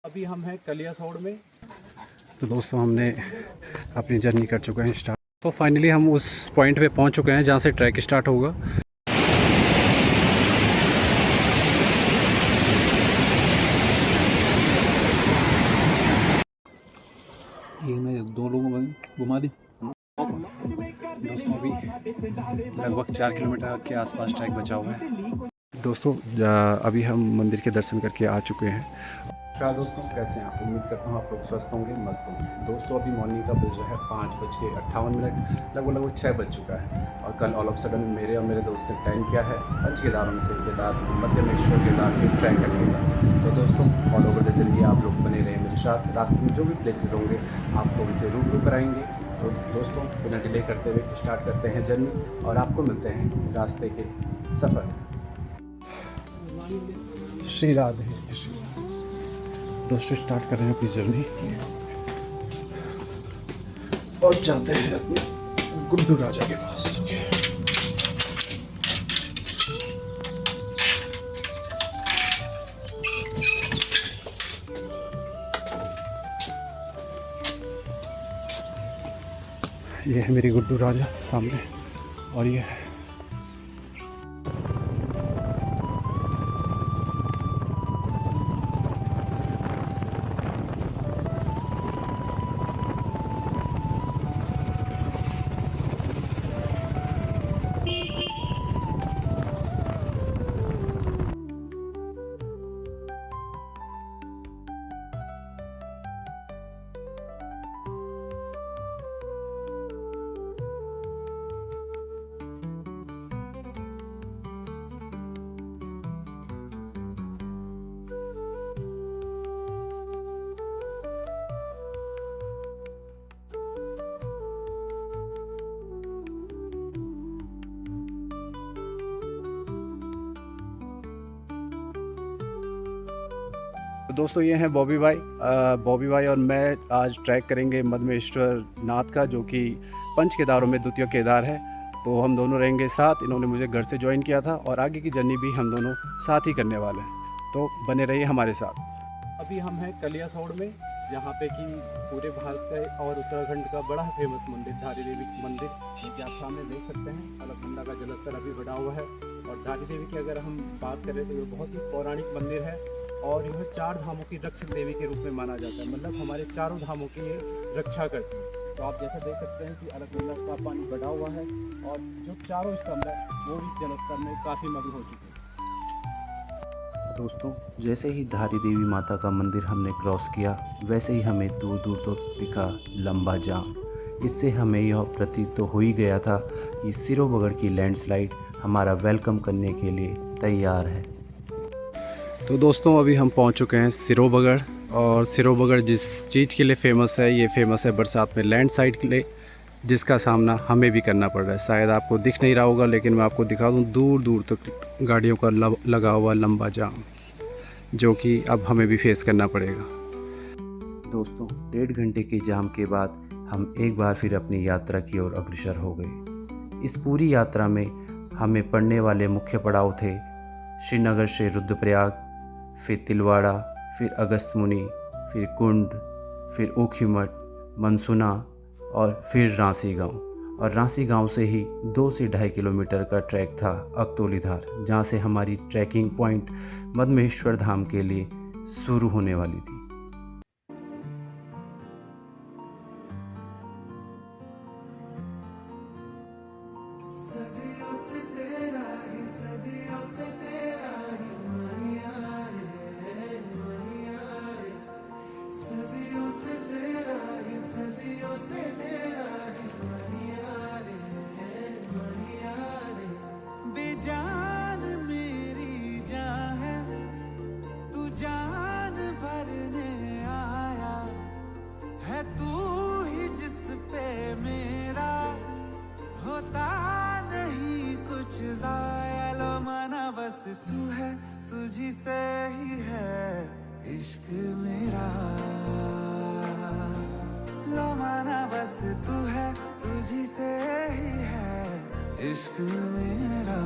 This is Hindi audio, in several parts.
अभी हम हैं कलियासोड़ में। तो दोस्तों हमने अपनी जर्नी कर चुके हैं स्टार्ट। तो फाइनली हम उस पॉइंट पे पहुंच चुके हैं जहां से ट्रैक स्टार्ट होगा। ये मैं दो लोगों में घुमा दी। दोस्तों अभी लगभग 4 किलोमीटर के आसपास ट्रैक बचा हुआ है। दोस्तों अभी हम मंदिर के दर्शन करके आ चुके हैं। क्या दोस्तों कैसे हैं आप? उम्मीद करता हूँ आप लोग स्वस्थ होंगे, मस्त होंगे। दोस्तों अभी मॉर्निंग का बज रहा है 5:58, लगभग 6 बज चुका है। और कल ऑल ऑफ सडन मेरे और मेरे दोस्त ने प्लान किया है पंच केदारों में से केदार मध्यमेश्वर केदार के ट्रैक करने का। तो दोस्तों फॉलो करते चलिए, आप लोग बने रहे मेरे साथ। रास्ते में जो भी प्लेसेस होंगे आपको उनसे रूबरू कराएंगे। तो दोस्तों बिना डिले करते हुए स्टार्ट करते हैं जर्नी और आपको मिलते हैं रास्ते के सफ़र में। श्री राधे श्री। दोस्तों स्टार्ट कर रहे हैं अपनी जर्नी और जाते हैं अपने गुड्डू राजा के पास। ये है मेरी गुड्डू राजा सामने और ये है तो दोस्तों ये हैं बॉबी भाई और मैं आज ट्रैक करेंगे मध्यमेश्वर नाथ का, जो कि पंच केदारों में द्वितीय केदार है। तो हम दोनों रहेंगे साथ। इन्होंने मुझे घर से ज्वाइन किया था और आगे की जर्नी भी हम दोनों साथ ही करने वाले हैं। तो बने रहिए हमारे साथ। अभी हम हैं कलियासोड़ में, जहाँ पे कि पूरे भारत का और उत्तराखंड का बड़ा फेमस मंदिर धारी देवी मंदिर, क्योंकि आप सामने देख सकते हैं अलकनंदा का जलस्तर अभी बढ़ा हुआ है। और धारी देवी की अगर हम बात करें तो ये बहुत ही पौराणिक मंदिर है और यह 4 धामों की रक्षक देवी के रूप में माना जाता है। मतलब हमारे चारों धामों की ये रक्षा करती है। तो आप जैसा देख सकते हैं कि अलकनंदा का पानी बढ़ा हुआ है और जो चारों स्तंभ है वो भी जलस्तर में काफ़ी मग्न हो चुके हैं। दोस्तों जैसे ही धारी देवी माता का मंदिर हमने क्रॉस किया, वैसे ही हमें दूर दूर तक दिखा लंबा जाम। इससे हमें यह प्रतीत तो हो ही गया था कि सिरोबगढ़ की लैंडस्लाइड हमारा वेलकम करने के लिए तैयार है। तो दोस्तों अभी हम पहुंच चुके हैं सिरोबगढ़। और सिरोबगढ़ जिस चीज़ के लिए फ़ेमस है, ये फेमस है बरसात में लैंडस्लाइड के लिए, जिसका सामना हमें भी करना पड़ रहा है। शायद आपको दिख नहीं रहा होगा, लेकिन मैं आपको दिखा दूँ दूर दूर तक गाड़ियों का लगा हुआ लंबा जाम, जो कि अब हमें भी फेस करना पड़ेगा। दोस्तों 1.5 घंटे के जाम के बाद हम एक बार फिर अपनी यात्रा की ओर अग्रसर हो गए। इस पूरी यात्रा में हमें पड़ने वाले मुख्य पड़ाव थे श्रीनगर से रुद्रप्रयाग, फिर तिलवाड़ा, फिर अगस्त्यमुनि, फिर कुंड, फिर ऊखीमठ, मनसुना और फिर रांसी गांव। और रांसी गांव से ही 2 से 2.5 किलोमीटर का ट्रैक था अकतौलीधार, जहां से हमारी ट्रैकिंग पॉइंट मध्यमेश्वर धाम के लिए शुरू होने वाली थी। जान मेरी जान है, तू जान भरने आया है, तू ही जिस पे मेरा होता नहीं कुछ ज़ाया। लो माना बस तू है, तुझी से ही है इश्क मेरा। लो माना बस तू है, तुझी से ही है इश्क मेरा।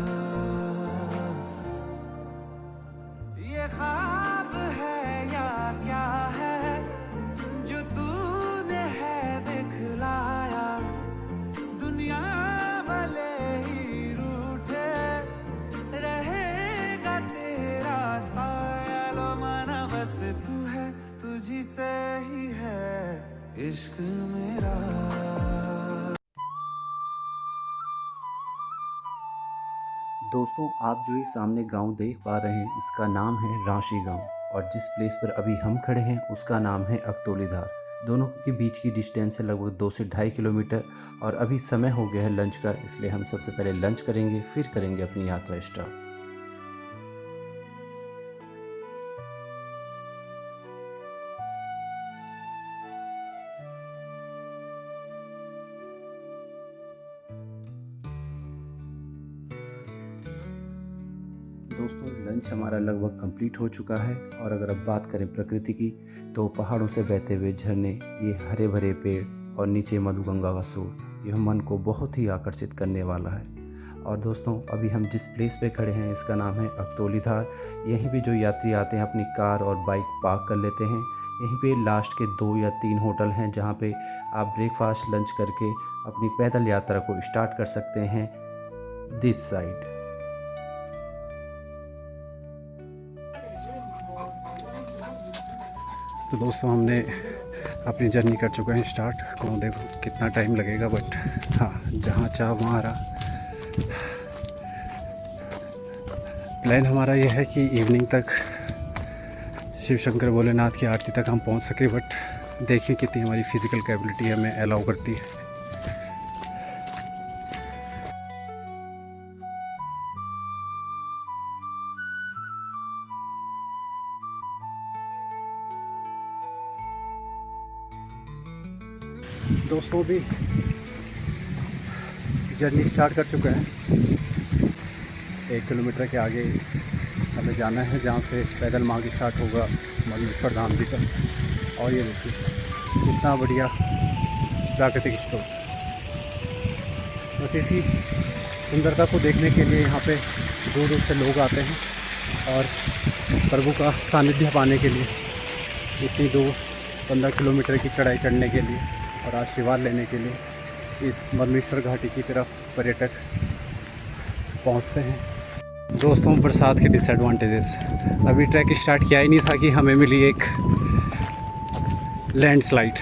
ये ख्वाब है या क्या तुझी से ही है इश्क मेरा। दोस्तों, आप जो ये सामने गांव देख पा रहे हैं, इसका नाम है राशि गांव, और जिस प्लेस पर अभी हम खड़े हैं उसका नाम है अकतौलीधार। दोनों के बीच की डिस्टेंस है लगभग 2 से 2.5 किलोमीटर। और अभी समय हो गया है लंच का, इसलिए हम सबसे पहले लंच करेंगे, फिर करेंगे अपनी यात्रा स्टार्ट। दोस्तों, लंच हमारा लगभग कंप्लीट हो चुका है। और अगर अब बात करें प्रकृति की, तो पहाड़ों से बहते हुए झरने, ये हरे भरे पेड़ और नीचे मधुगंगा का शोर, यह मन को बहुत ही आकर्षित करने वाला है। और दोस्तों, अभी हम जिस प्लेस पे खड़े हैं इसका नाम है अकतौलीधार। यहीं पे जो यात्री आते हैं अपनी कार और बाइक पार्क कर लेते हैं। यहीं पे लास्ट के 2 या 3 होटल हैं जहाँ पे आप ब्रेकफास्ट लंच करके अपनी पैदल यात्रा को स्टार्ट कर सकते हैं दिस साइड। तो दोस्तों, हमने अपनी जर्नी कर चुके हैं स्टार्ट। को देखो कितना टाइम लगेगा, बट हाँ, जहाँ चाह वहाँ रहा। प्लान हमारा ये है कि इवनिंग तक शिव शंकर भोलेनाथ की आरती तक हम पहुँच सके, बट देखिए कितनी हमारी फिज़िकल कैपेबिलिटी हमें अलाउ करती है। दोस्तों, भी जर्नी स्टार्ट कर चुके हैं। 1 किलोमीटर के आगे हमें जाना है, जहाँ से पैदल मार्ग स्टार्ट होगा मल्लेश्वर धाम जी तक। और ये देखिए कितना बढ़िया प्राकृतिक स्टोर। बस इसी सुंदरता को देखने के लिए यहाँ पे दूर दूर से लोग आते हैं, और प्रभु का सानिध्य पाने के लिए इतनी दूर 15 किलोमीटर की चढ़ाई चढ़ने के लिए और आशीर्वाद लेने के लिए इस मदमेश्वर घाटी की तरफ पर्यटक पहुंचते हैं। दोस्तों, बरसात के डिसएडवांटेजेस, अभी ट्रैक स्टार्ट किया ही नहीं था कि हमें मिली एक लैंडस्लाइड।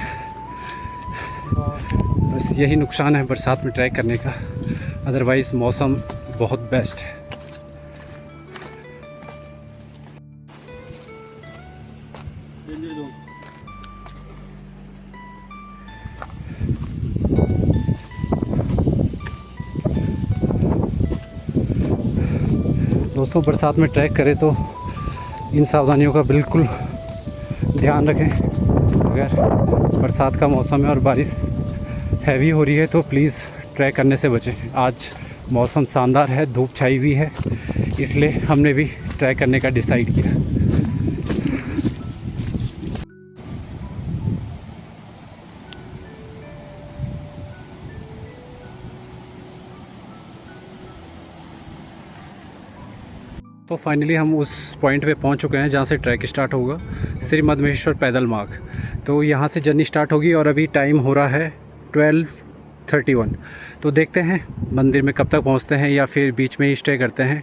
बस यही नुकसान है बरसात में ट्रैक करने का, अदरवाइज़ मौसम बहुत बेस्ट है। दोस्तों, बरसात में ट्रैक करें तो इन सावधानियों का बिल्कुल ध्यान रखें। अगर बरसात का मौसम है और बारिश हैवी हो रही है तो प्लीज़ ट्रैक करने से बचें। आज मौसम शानदार है, धूप छाई हुई है, इसलिए हमने भी ट्रैक करने का डिसाइड किया। तो फाइनली हम उस पॉइंट पे पहुंच चुके हैं जहां से ट्रैक स्टार्ट होगा, श्री मदमेश्वर पैदल मार्ग। तो यहां से जर्नी स्टार्ट होगी और अभी टाइम हो रहा है 12:31। तो देखते हैं मंदिर में कब तक पहुंचते हैं या फिर बीच में ही स्टे करते हैं।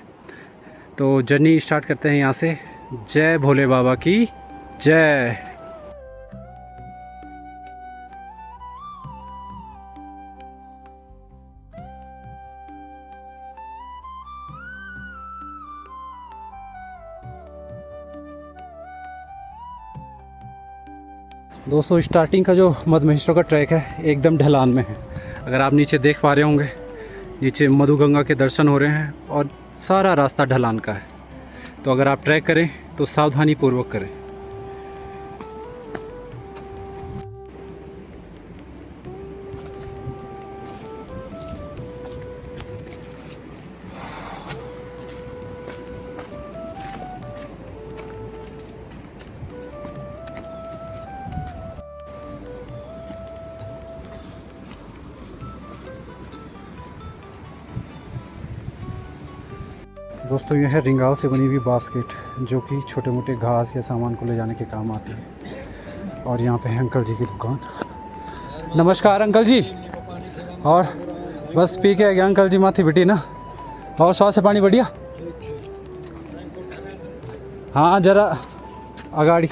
तो जर्नी स्टार्ट करते हैं यहाँ से। जय भोले बाबा की जय। दोस्तों, स्टार्टिंग का जो मदमेश्वर का ट्रैक है एकदम ढलान में है। अगर आप नीचे देख पा रहे होंगे, नीचे मधुगंगा के दर्शन हो रहे हैं और सारा रास्ता ढलान का है। तो अगर आप ट्रैक करें तो सावधानी पूर्वक करें। दोस्तों, यह है रिंगाल से बनी हुई बास्केट, जो कि छोटे मोटे घास या सामान को ले जाने के काम आती है। और यहाँ पे है अंकल जी की दुकान। नमस्कार अंकल जी। और बस पी के आ गया अंकल जी, माथी बिटी ना। और स्वाद से पानी बढ़िया। हाँ, जरा अगाड़ी।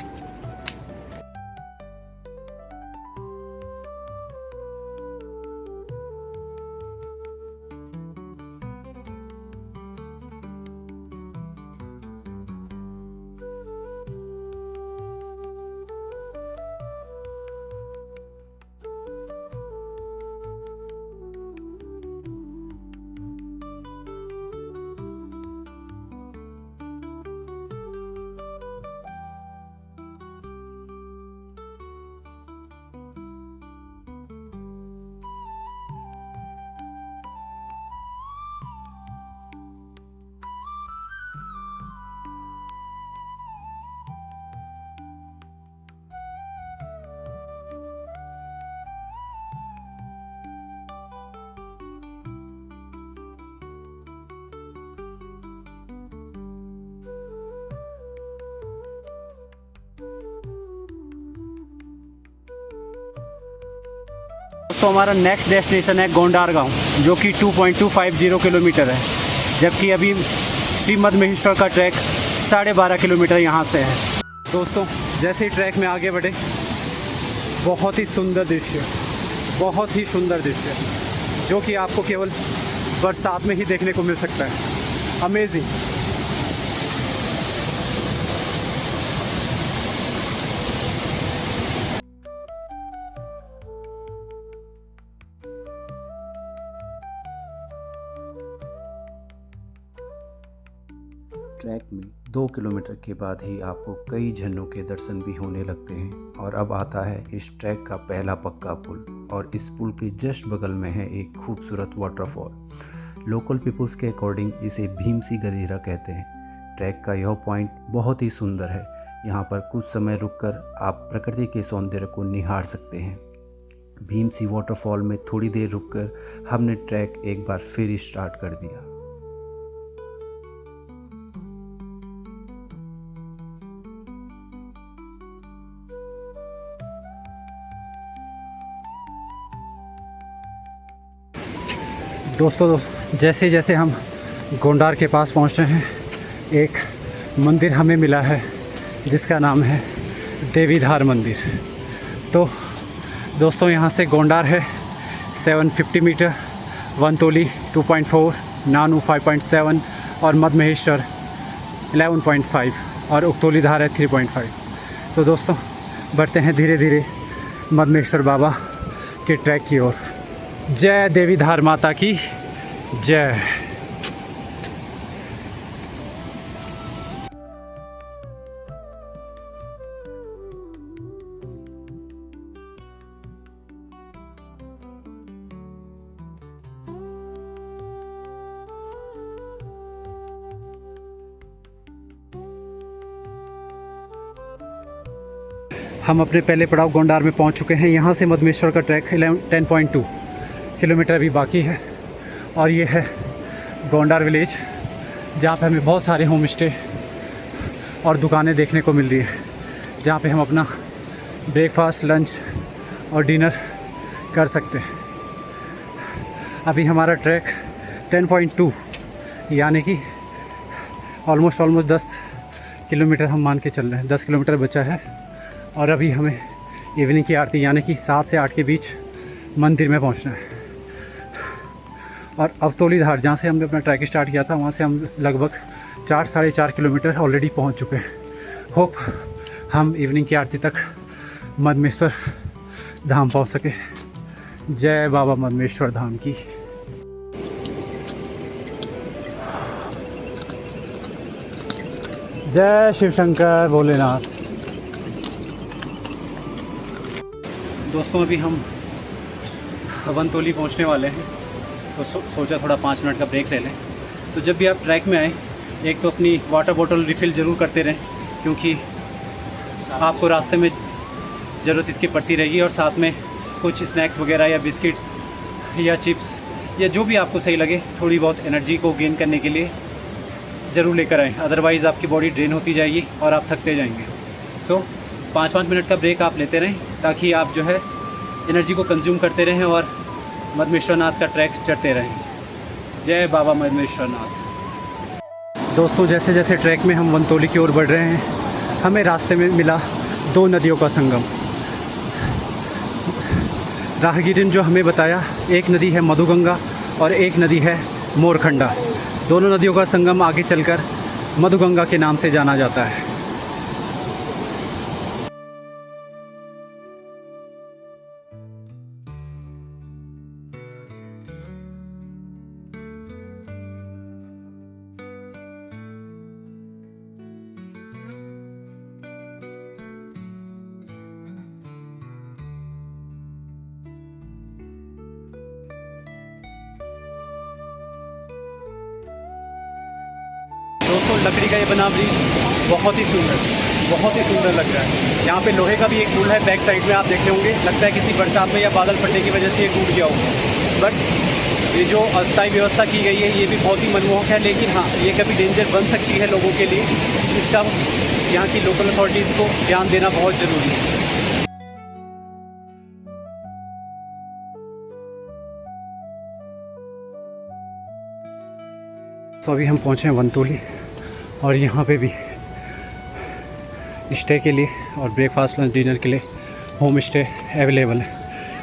दोस्तों हमारा नेक्स्ट डेस्टिनेशन है गोंडार गांव, जो कि 2.250 किलोमीटर है, जबकि अभी श्री मद्महेश्वर का ट्रैक 12.5 किलोमीटर यहाँ से है। दोस्तों जैसे ही ट्रैक में आगे बढ़े, बहुत ही सुंदर दृश्य, बहुत ही सुंदर दृश्य, जो कि आपको केवल बरसात में ही देखने को मिल सकता है। अमेजिंग। ट्रैक में 2 किलोमीटर के बाद ही आपको कई झरनों के दर्शन भी होने लगते हैं। और अब आता है इस ट्रैक का पहला पक्का पुल, और इस पुल के जस्ट बगल में है एक खूबसूरत वाटरफॉल। लोकल पीपल्स के अकॉर्डिंग इसे भीमसी गधीरा कहते हैं। ट्रैक का यह पॉइंट बहुत ही सुंदर है। यहाँ पर कुछ समय रुककर आप प्रकृति के सौंदर्य को निहार सकते हैं। भीमसी वाटरफॉल में थोड़ी देर रुककर हमने ट्रैक एक बार फिर स्टार्ट कर दिया। दोस्तों जैसे जैसे हम गोंडार के पास पहुँच रहे हैं, एक मंदिर हमें मिला है जिसका नाम है देवीधार मंदिर। तो दोस्तों यहाँ से गोंडार है 750 मीटर, वनतोली 2.4, नानू 5.7 और मद्महेश्वर 11.5 और उक्तोली धार है 3.5। तो दोस्तों बढ़ते हैं धीरे धीरे मद्महेश्वर बाबा के ट्रैक की ओर। जय देवीधार माता की जय। हम अपने पहले पड़ाव गोंडार में पहुंच चुके हैं। यहाँ से मद्महेश्वर का ट्रैक 10.2 किलोमीटर अभी बाकी है। और ये है गोंडार विलेज, जहाँ पे हमें बहुत सारे होम स्टे और दुकानें देखने को मिल रही है, जहाँ पे हम अपना ब्रेकफास्ट, लंच और डिनर कर सकते हैं। अभी हमारा ट्रैक 10.2 यानी कि ऑलमोस्ट 10 किलोमीटर हम मान के चल रहे हैं। 10 किलोमीटर बचा है और अभी हमें इवनिंग की आरती यानी कि 7 से 8 के बीच मंदिर में पहुंचना है। और अवतोली धार, जहाँ से हमने अपना ट्रैक स्टार्ट किया था, वहाँ से हम लगभग 4-4.5 किलोमीटर ऑलरेडी पहुँच चुके हैं। होप हम इवनिंग की आरती तक मद्महेश्वर धाम पहुँच सके। जय बाबा मद्महेश्वर धाम की। जय शिव शंकर भोलेनाथ। दोस्तों अभी हम वनतोली पहुंचने वाले हैं, तो सोचा थोड़ा 5 मिनट का ब्रेक ले लें। तो जब भी आप ट्रैक में आए, एक तो अपनी वाटर बोतल रिफ़िल ज़रूर करते रहें, क्योंकि आपको रास्ते में ज़रूरत इसकी पड़ती रहेगी। और साथ में कुछ स्नैक्स वगैरह या बिस्किट्स या चिप्स या जो भी आपको सही लगे, थोड़ी बहुत एनर्जी को गेन करने के लिए ज़रूर लेकर आएँ। अदरवाइज़ आपकी बॉडी ड्रेन होती जाएगी और आप थकते जाएंगे। सो 5-5 मिनट का ब्रेक आप लेते रहें, ताकि आप जो है एनर्जी को कंज्यूम करते रहें और मद्महेश्वरनाथ का ट्रैक चढ़ते रहें। जय बाबा मद्महेश्वरनाथ। दोस्तों जैसे जैसे ट्रैक में हम वनतोली की ओर बढ़ रहे हैं, हमें रास्ते में मिला 2 नदियों का संगम। राहगीर ने जो हमें बताया, एक नदी है मधुगंगा और एक नदी है मोरखंडा। दोनों नदियों का संगम आगे चलकर मधुगंगा के नाम से जाना जाता है। दोस्तों लकड़ी का ये बना ब्रिज बहुत ही सुंदर लग रहा है। यहाँ पे लोहे का भी एक पुल है, बैक साइड में आप देखे होंगे। लगता है किसी बरसात में या बादल फटने की वजह से ये टूट गया होगा। बट ये जो अस्थायी व्यवस्था की गई है, ये भी बहुत ही मनमोहक है। लेकिन हाँ, ये कभी डेंजर बन सकती है लोगों के लिए। इसका यहाँ की लोकल अथॉरिटीज़ को ध्यान देना बहुत ज़रूरी है। तो अभी हम पहुँचे हैं वनतोली और यहाँ पे भी स्टे के लिए और ब्रेकफास्ट लंच डिनर के लिए होम स्टे अवेलेबल है।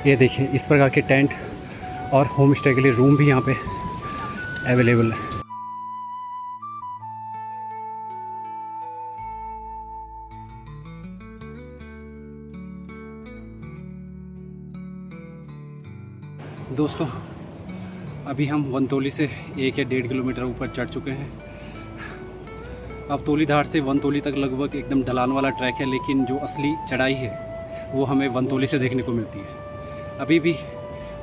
ये देखिए इस प्रकार के टेंट और होम स्टे के लिए रूम भी यहाँ पे अवेलेबल है। दोस्तों अभी हम वनतोली से 1 या 1.5 किलोमीटर ऊपर चढ़ चुके हैं। अब तोलीधार से वनतोली तक लगभग एकदम ढलान वाला ट्रैक है, लेकिन जो असली चढ़ाई है वो हमें वनतोली से देखने को मिलती है। अभी भी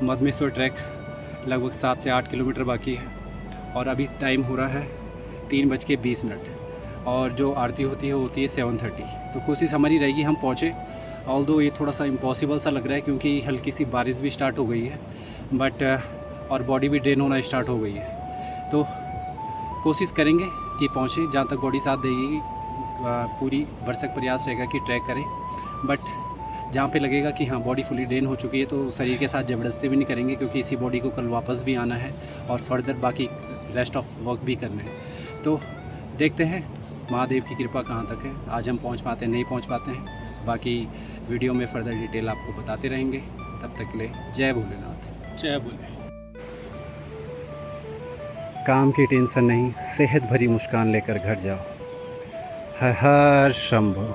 मधमेश्वर ट्रैक लगभग 7 से 8 किलोमीटर बाकी है और अभी टाइम हो रहा है 3:20 और जो आरती होती है वो होती है 7:30। तो कोशिश हमारी रहेगी हम पहुँचे, ऑल्दो ये थोड़ा सा इम्पॉसिबल सा लग रहा है क्योंकि हल्की सी बारिश भी स्टार्ट हो गई है, बट और बॉडी भी ड्रेन होना स्टार्ट हो गई है। तो कोशिश करेंगे कि पहुँचे, जहाँ तक बॉडी साथ देगी पूरी भरसक प्रयास रहेगा कि ट्रैक करें, बट जहाँ पे लगेगा कि हाँ बॉडी फुली ड्रेन हो चुकी है तो शरीर के साथ ज़बरदस्ती भी नहीं करेंगे, क्योंकि इसी बॉडी को कल वापस भी आना है और फर्दर बाकी रेस्ट ऑफ वर्क भी करना है। तो देखते हैं महादेव की कृपा कहाँ तक है, आज हम पहुँच पाते हैं नहीं पहुँच पाते हैं, बाकी वीडियो में फर्दर डिटेल आपको बताते रहेंगे। तब तक के लिए जय भोलेनाथ। जय भोले। काम की टेंशन नहीं, सेहत भरी मुस्कान लेकर घर जाओ। हर हर शंभो।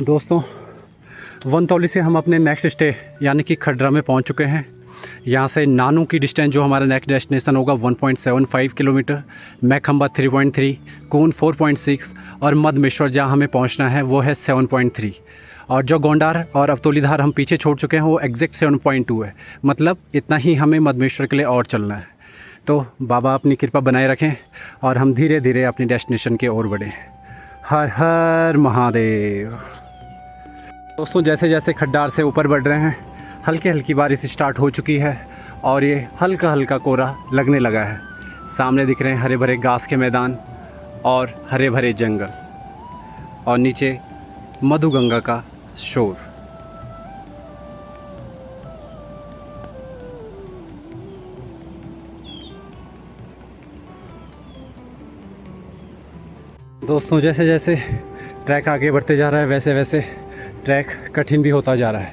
दोस्तों वनतौली से हम अपने नेक्स्ट स्टे यानी कि खड्डरा में पहुंच चुके हैं। यहाँ से नानू की डिस्टेंस जो हमारा नेक्स्ट डेस्टिनेशन होगा 1.75 किलोमीटर, मैखंबा 3.3, कून 4.6 और मधमेश्वर जहाँ हमें पहुँचना है वो है 7.3। और जो गोंडार और अवतोलीधार हम पीछे छोड़ चुके हैं वो एग्जैक्ट 7.2 है। मतलब इतना ही हमें मधमेश्वर के लिए और चलना है। तो बाबा अपनी कृपा बनाए रखें और हम धीरे धीरे अपनी डेस्टिनेशन की ओर बढ़ें। हर हर महादेव। दोस्तों जैसे जैसे खड्डार से ऊपर बढ़ रहे हैं हल्की हल्की बारिश स्टार्ट हो चुकी है और ये हल्का हल्का कोहरा लगने लगा है। सामने दिख रहे हैं हरे भरे घास के मैदान और हरे भरे जंगल और नीचे मधुगंगा का शोर। दोस्तों जैसे जैसे ट्रैक आगे बढ़ते जा रहा है वैसे वैसे ट्रैक कठिन भी होता जा रहा है,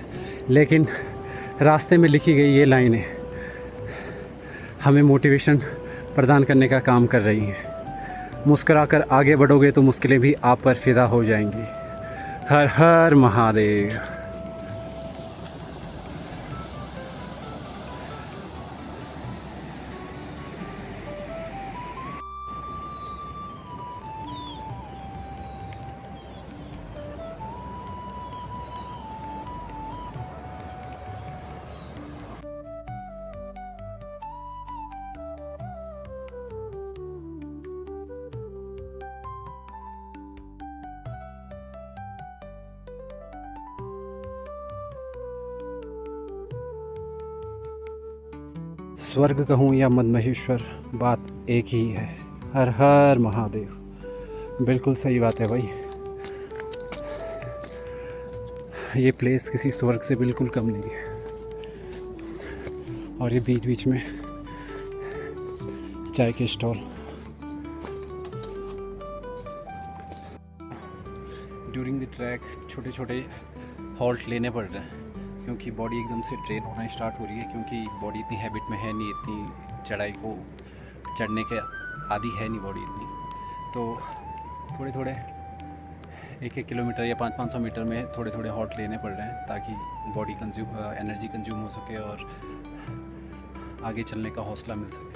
लेकिन रास्ते में लिखी गई ये लाइनें हमें मोटिवेशन प्रदान करने का काम कर रही हैं। मुस्कुराकर आगे बढ़ोगे तो मुश्किलें भी आप पर फिदा हो जाएंगी। हर हर महादेव। स्वर्ग कहूँ या मधमहेश्वर बात एक ही है। हर हर महादेव। बिल्कुल सही बात है भाई, ये प्लेस किसी स्वर्ग से बिल्कुल कम नहीं है। और ये बीच बीच में चाय के स्टॉल। ड्यूरिंग द ट्रैक छोटे छोटे हॉल्ट लेने पड़ रहे हैं क्योंकि बॉडी एकदम से ट्रेन होना स्टार्ट हो रही है, क्योंकि बॉडी इतनी हैबिट में है नहीं, इतनी चढ़ाई को चढ़ने के आदि है नहीं बॉडी इतनी। तो थोड़े थोड़े 1-1 किलोमीटर या 500-500 मीटर में थोड़े थोड़े हॉल्ट लेने पड़ रहे हैं ताकि बॉडी एनर्जी कंज्यूम हो सके और आगे चलने का हौसला मिल सके।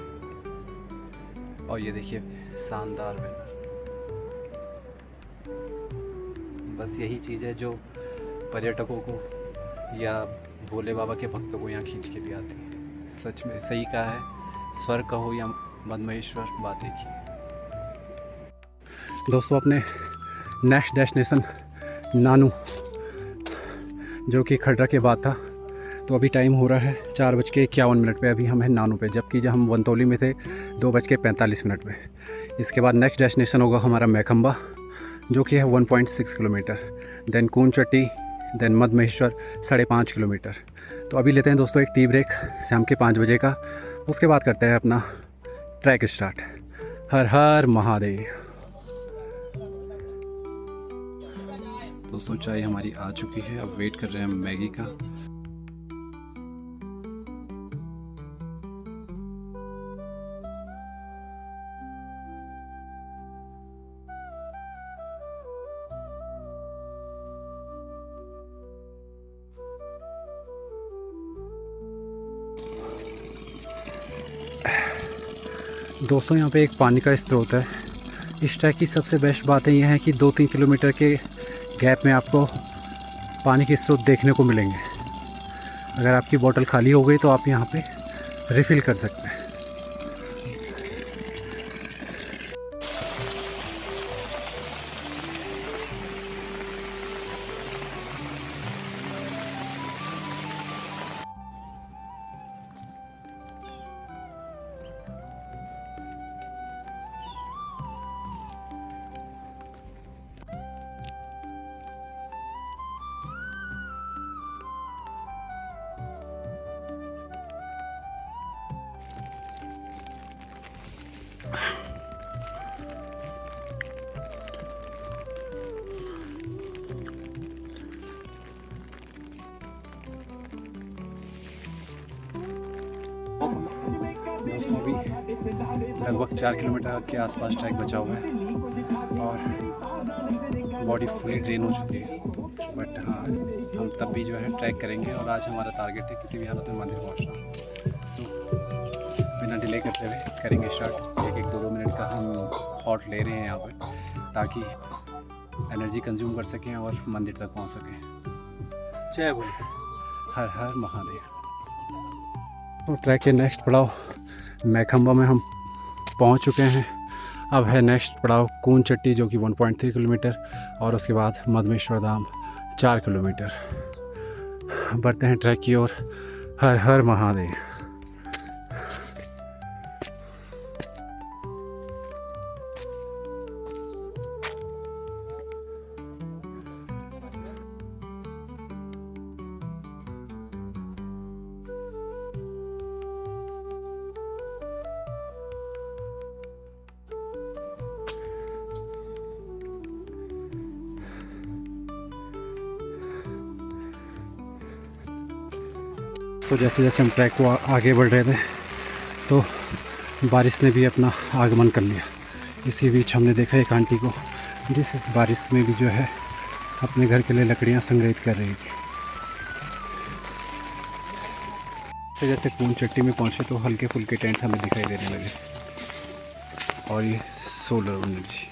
और ये देखिए शानदार वेदर। बस यही चीज़ है जो पर्यटकों को या भोले बाबा के भक्तों को यहाँ खींच के ले आती है। सच में सही कहा है, स्वर्ग का हो या मधमहेश्वर बात एक ही है। दोस्तों अपने नेक्स्ट डेस्टिनेशन नानू जो कि खड्डरा के बाद था, तो अभी टाइम हो रहा है 4:51 पे। अभी हम हैं नानू पे, जबकि जब हम वनतौली में थे 2:45 पे। इसके बाद नेक्स्ट डेस्टिनेशन होगा हमारा मैखम्बा, जो कि है 1.6 kilometre, then Koonchatti, then Madhmaheshwar 5.5 kilometre. तो अभी लेते हैं दोस्तों एक टी ब्रेक शाम के 5 बजे का, उसके बाद करते हैं अपना ट्रैक स्टार्ट। हर हर महादेव। दोस्तों चाय हमारी आ चुकी है, अब वेट कर रहे हैं मैगी का। दोस्तों यहाँ पे एक पानी का स्रोत है। इस ट्रैक की सबसे बेस्ट बातें यह है कि 2-3 किलोमीटर के गैप में आपको पानी के स्रोत देखने को मिलेंगे। अगर आपकी बोतल खाली हो गई तो आप यहाँ पे रिफ़िल कर सकते हैं। दोस्तों अभी लगभग 4 किलोमीटर के आसपास ट्रैक बचा हुआ है और बॉडी फुली ड्रेन हो चुकी है। बट हाँ, हम तब भी जो है ट्रैक करेंगे और आज हमारा टारगेट है किसी भी हालत में मंदिर पहुंचना। सो बिना डिले करते हुए करेंगे स्टार्ट। 1-2 मिनट का हम हॉट ले रहे हैं यहाँ पर, ताकि एनर्जी कंज्यूम कर सकें और मंदिर तक पहुँच सकें। जय बोले, हर हर महादेव। तो ट्रैक के नेक्स्ट पड़ाव मैखम्बा में हम पहुंच चुके हैं। अब है नेक्स्ट पड़ाव कूनचट्टी, जो कि 1.3 किलोमीटर, और उसके बाद मधमेश्वर धाम 4 किलोमीटर। बढ़ते हैं ट्रैक की ओर। हर हर महादेव। तो जैसे जैसे हम ट्रैक को आगे बढ़ रहे थे तो बारिश ने भी अपना आगमन कर लिया। इसी बीच हमने देखा एक आंटी को, जिस इस बारिश में भी जो है अपने घर के लिए लकड़ियां संग्रहित कर रही थी। जैसे जैसे कूनचट्टी में पहुंचे तो हल्के फुल्के टेंट हमें दिखाई देने लगे, और ये सोलर एनर्जी।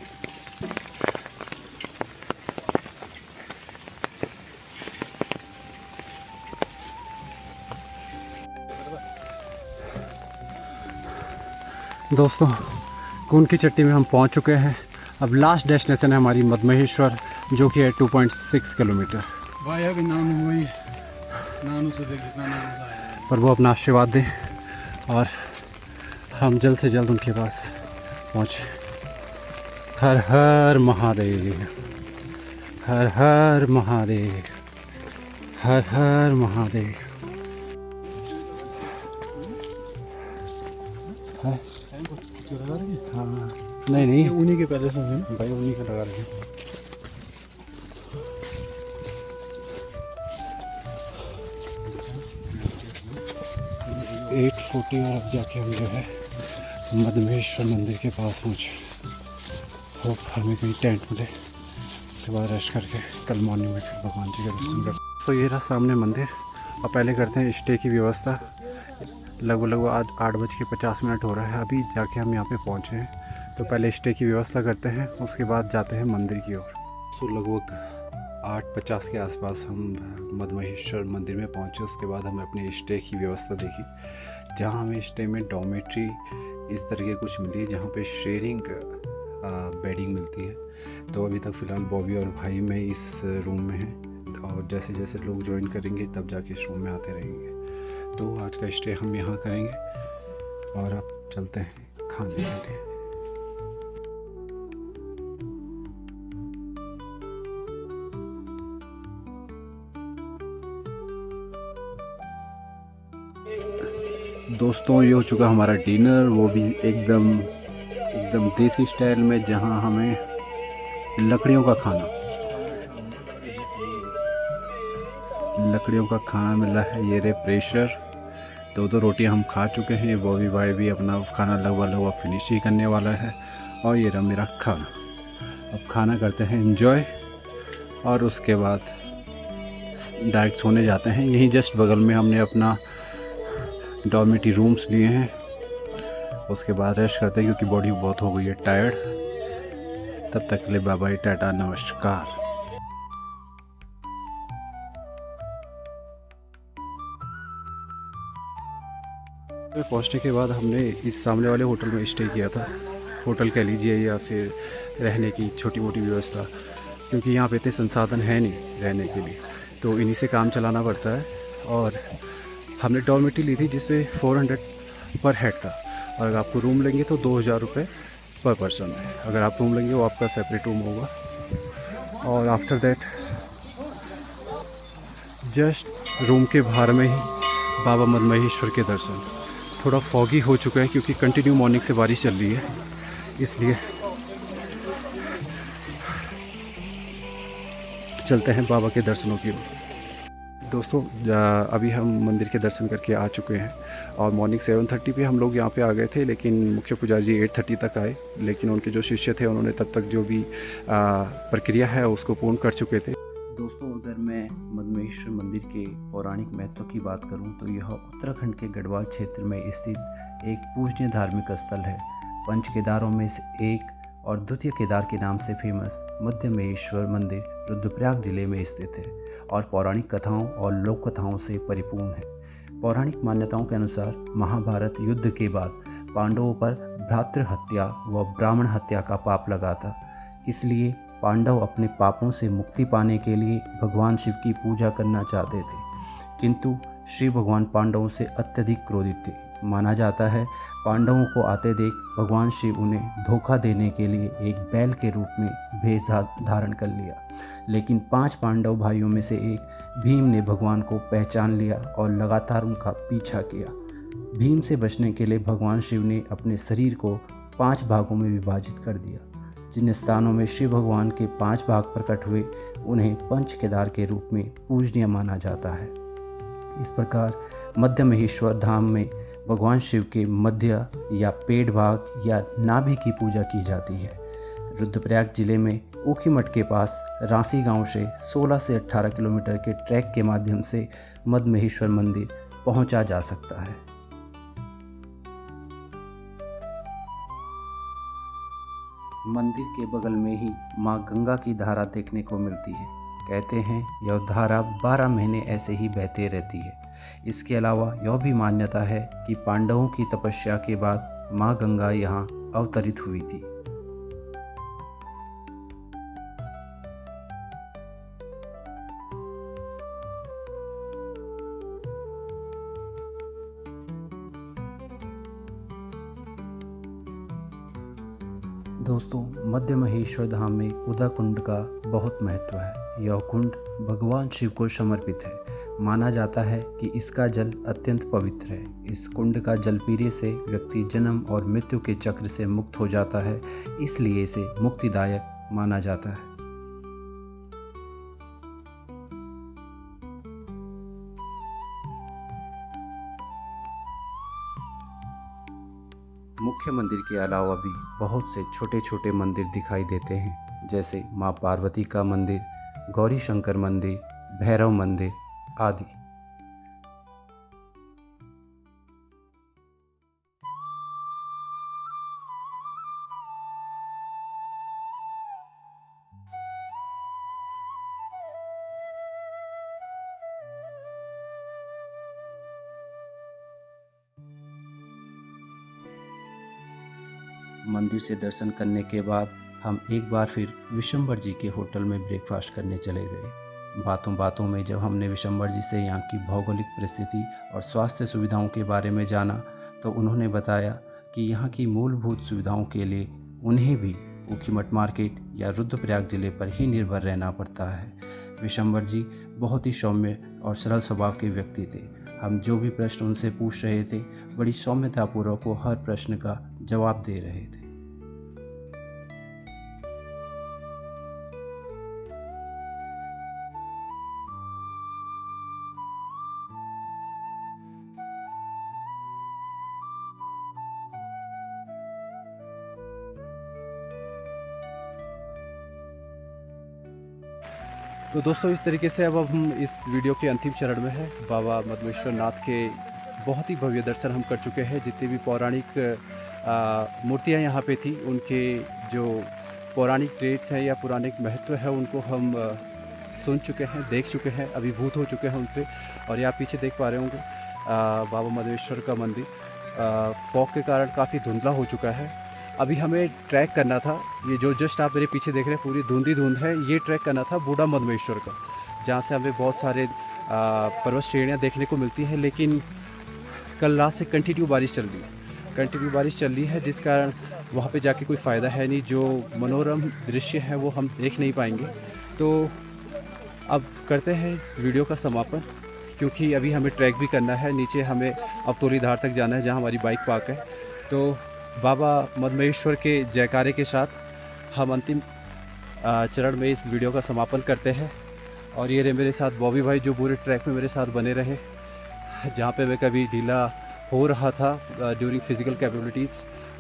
दोस्तों कून की चट्टी में हम पहुंच चुके हैं। अब लास्ट डेस्टिनेशन है हमारी मधमहेश्वर, जो कि है 2.6 किलोमीटर। भाई अभी नानू वही नानू से प्रभु अपना आशीर्वाद दें और हम जल्द से जल्द उनके पास पहुँचे। हर हर महादेव, हर हर महादेव, हर हर महादेव। हाँ नहीं उन्हीं के पहले से भाई, उन्हीं का लगा रहे हैं। इस 8:40 और अब जाके हम जो है मधमेश्वर मंदिर के पास पहुँचे। होप हमें कहीं टेंट मिले, उसके बाद रेस्ट करके कल मॉर्निंग में फिर भगवान जी का दर्शन कर। तो ये रहा सामने मंदिर। अब पहले करते हैं स्टे की व्यवस्था। लगभग आज 8:50 हो रहा है। अभी जाके हम यहाँ पे पहुँचे हैं, तो पहले स्टे की व्यवस्था करते हैं, उसके बाद जाते हैं मंदिर की ओर। तो लगभग 8:50 के आसपास हम मधमहेश्वर मंदिर में पहुँचे। उसके बाद हमें अपने स्टे की व्यवस्था देखी, जहाँ हमें स्टे में डॉर्मेट्री इस तरह के कुछ मिली, जहाँ पे शेयरिंग बेडिंग मिलती है। तो अभी तक फ़िलहाल बॉबी और भाई मैं इस रूम में हैं और जैसे जैसे लोग ज्वाइन करेंगे तब जाके इस रूम में आते रहेंगे। तो आज का स्टे हम यहाँ करेंगे और अब चलते हैं खाने के लिए। दोस्तों ये हो चुका हमारा डिनर, वो भी एकदम एकदम देसी स्टाइल में, जहाँ हमें लकड़ियों का खाना मिला है। ये रे प्रेशर, दो रोटियां हम खा चुके हैं। बॉबी भाई भी अपना खाना लगभग फिनिश ही करने वाला है। और ये रहा मेरा खाना। अब खाना करते हैं एंजॉय और उसके बाद डायरेक्ट सोने जाते हैं। यहीं जस्ट बगल में हमने अपना डॉर्मेटरी रूम्स लिए हैं। उसके बाद रेस्ट करते हैं क्योंकि बॉडी बहुत हो गई है टायर्ड। तब तक के लिए बाय बाय, टाटा, नमस्कार। पहुंचने के बाद हमने इस सामने वाले होटल में स्टे किया था। होटल कह लीजिए या फिर रहने की छोटी मोटी व्यवस्था, क्योंकि यहाँ पे इतने संसाधन है नहीं रहने के लिए, तो इन्हीं से काम चलाना पड़ता है। और हमने डॉर्मेटरी ली थी जिसमें 400 पर हेड था, और अगर आपको रूम लेंगे तो 2000 रुपये पर पर्सन है। अगर आप रूम लेंगे वो आपका सेपरेट रूम होगा। और आफ्टर दैट जस्ट रूम के बाहर में ही बाबा मदमहेश्वर के दर्शन। थोड़ा फॉगी हो चुका है क्योंकि कंटिन्यू मॉर्निंग से बारिश चल रही है, इसलिए चलते हैं बाबा के दर्शनों की ओर। दोस्तों अभी हम मंदिर के दर्शन करके आ चुके हैं और मॉर्निंग 7:30 पे हम लोग यहाँ पे आ गए थे, लेकिन मुख्य पुजारी जी 8:30 तक आए। लेकिन उनके जो शिष्य थे उन्होंने तब तक जो भी प्रक्रिया है उसको पूर्ण कर चुके थे। दोस्तों अगर मैं मदमहेश्वर मंदिर के पौराणिक महत्व की बात करूं तो यह उत्तराखंड के गढ़वाल क्षेत्र में स्थित एक पूजनीय धार्मिक स्थल है। पंच केदारों में से एक और द्वितीय केदार के नाम से फेमस मदमहेश्वर मंदिर रुद्रप्रयाग जिले में स्थित है और पौराणिक कथाओं और लोक कथाओं से परिपूर्ण है। पौराणिक मान्यताओं के अनुसार महाभारत युद्ध के बाद पांडवों पर भ्रातृ हत्या व ब्राह्मण हत्या का पाप लगा था। इसलिए पांडव अपने पापों से मुक्ति पाने के लिए भगवान शिव की पूजा करना चाहते थे, किंतु श्री भगवान पांडवों से अत्यधिक क्रोधित थे। माना जाता है पांडवों को आते देख भगवान शिव उन्हें धोखा देने के लिए एक बैल के रूप में भेष धारण कर लिया। लेकिन 5 पांडव भाइयों में से एक भीम ने भगवान को पहचान लिया और लगातार उनका पीछा किया। भीम से बचने के लिए भगवान शिव ने अपने शरीर को 5 भागों में विभाजित कर दिया। जिन स्थानों में शिव भगवान के 5 भाग प्रकट हुए उन्हें पंच केदार के रूप में पूजनीय माना जाता है। इस प्रकार मदमहेश्वर धाम में भगवान शिव के मध्य या पेट भाग या नाभि की पूजा की जाती है। रुद्रप्रयाग जिले में ऊखीमठ के पास रांसी गांव से 16 से 18 किलोमीटर के ट्रैक के माध्यम से मदमहेश्वर मंदिर पहुंचा जा सकता है। मंदिर के बगल में ही मां गंगा की धारा देखने को मिलती है। कहते हैं यह धारा 12 महीने ऐसे ही बहते रहती है। इसके अलावा यह भी मान्यता है कि पांडवों की तपस्या के बाद मां गंगा यहाँ अवतरित हुई थी। दोस्तों मदमहेश्वर धाम में उदा कुंड का बहुत महत्व है। यह कुंड भगवान शिव को समर्पित है। माना जाता है कि इसका जल अत्यंत पवित्र है। इस कुंड का जल पीने से व्यक्ति जन्म और मृत्यु के चक्र से मुक्त हो जाता है, इसलिए इसे मुक्तिदायक माना जाता है। मुख्य मंदिर के अलावा भी बहुत से छोटे छोटे मंदिर दिखाई देते हैं, जैसे माँ पार्वती का मंदिर, गौरी शंकर मंदिर, भैरव मंदिर आदि। मंदिर से दर्शन करने के बाद हम एक बार फिर विशंबर जी के होटल में ब्रेकफास्ट करने चले गए। बातों बातों में जब हमने विशंबर जी से यहाँ की भौगोलिक परिस्थिति और स्वास्थ्य सुविधाओं के बारे में जाना तो उन्होंने बताया कि यहाँ की मूलभूत सुविधाओं के लिए उन्हें भी ऊखीमठ मार्केट या रुद्रप्रयाग ज़िले पर ही निर्भर रहना पड़ता है। विशंबर जी बहुत ही सौम्य और सरल स्वभाव के व्यक्ति थे। हम जो भी प्रश्न उनसे पूछ रहे थे बड़ी सौम्यतापूर्वक वो हर प्रश्न का जवाब दे रहे थे। तो दोस्तों इस तरीके से अब हम इस वीडियो के अंतिम चरण में हैं। बाबा मधमेश्वर नाथ के बहुत ही भव्य दर्शन हम कर चुके हैं। जितनी भी पौराणिक मूर्तियाँ यहाँ पे थी उनके जो पौराणिक ट्रेड्स हैं या पौराणिक महत्व है उनको हम सुन चुके हैं, देख चुके हैं, अभिभूत हो चुके हैं उनसे। और यहाँ पीछे देख पा रहे होंगे बाबा मधमेश्वर का मंदिर फॉग के कारण काफ़ी धुंधला हो चुका है। अभी हमें ट्रैक करना था, ये जो जस्ट आप मेरे पीछे देख रहे हैं पूरी धुंधी धुंध है, ये ट्रैक करना था बूढ़ा मधमेश्वर का, जहाँ से हमें बहुत सारे पर्वत श्रेणियाँ देखने को मिलती हैं। लेकिन कल रात से कंटिन्यू बारिश चल रही है जिस कारण वहाँ पे जाके कोई फ़ायदा है नहीं। जो मनोरम दृश्य है वो हम देख नहीं पाएंगे। तो अब करते हैं इस वीडियो का समापन, क्योंकि अभी हमें ट्रैक भी करना है। नीचे हमें अवतोली धार तक जाना है जहाँ हमारी बाइक पार्क है। तो बाबा मधमेश्वर के जयकारे के साथ हम अंतिम चरण में इस वीडियो का समापन करते हैं। और ये रहे मेरे साथ बॉबी भाई जो पूरे ट्रैक में मेरे साथ बने रहे। जहाँ पे मैं कभी ढीला हो रहा था ड्यूरिंग फिज़िकल कैपेबिलिटीज़,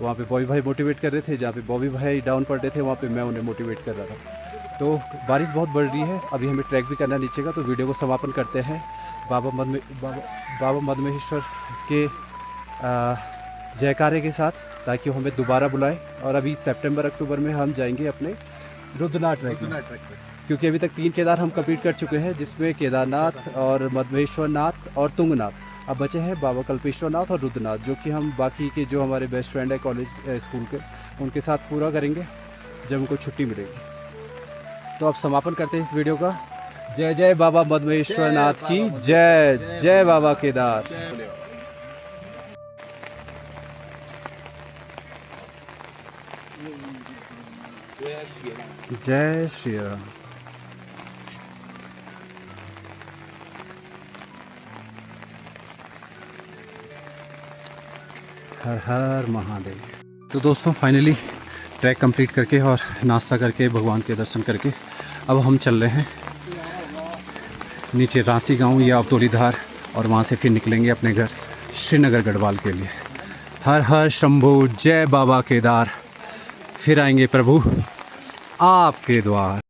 वहाँ पे बॉबी भाई मोटिवेट कर रहे थे। जहाँ पे बॉबी भाई डाउन पड़ रहे थे वहाँ पे मैं उन्हें मोटिवेट कर रहा था। तो बारिश बहुत बढ़ रही है, अभी हमें ट्रैक भी करना नीचे का। तो वीडियो को समापन करते हैं बाबा मधमेश्वर के जयकारे के साथ, ताकि वो हमें दोबारा बुलाए। और अभी सितंबर अक्टूबर में हम जाएंगे अपने रुद्रनाथ ट्रैक में, क्योंकि अभी तक 3 केदार हम कंप्लीट कर चुके हैं, जिसमें केदारनाथ और मधमेश्वर नाथ और तुंगनाथ। अब बचे हैं बाबा कल्पेश्वर नाथ और रुद्रनाथ, जो कि हम बाकी के जो हमारे बेस्ट फ्रेंड है कॉलेज स्कूल के, उनके साथ पूरा करेंगे जब उनको छुट्टी मिलेगी। तो अब समापन करते हैं इस वीडियो का। जय जय बाबा मधमेश्वर नाथ की जय, जय बाबा केदार। जय श्री राम। हर हर महादेव। तो दोस्तों फाइनली ट्रैक कंप्लीट करके और नाश्ता करके भगवान के दर्शन करके अब हम चल रहे हैं नीचे रांसी गांव या अवतोली धार, और वहां से फिर निकलेंगे अपने घर श्रीनगर गढ़वाल के लिए। हर हर शंभू, जय बाबा केदार। फिर आएंगे प्रभु आपके द्वार।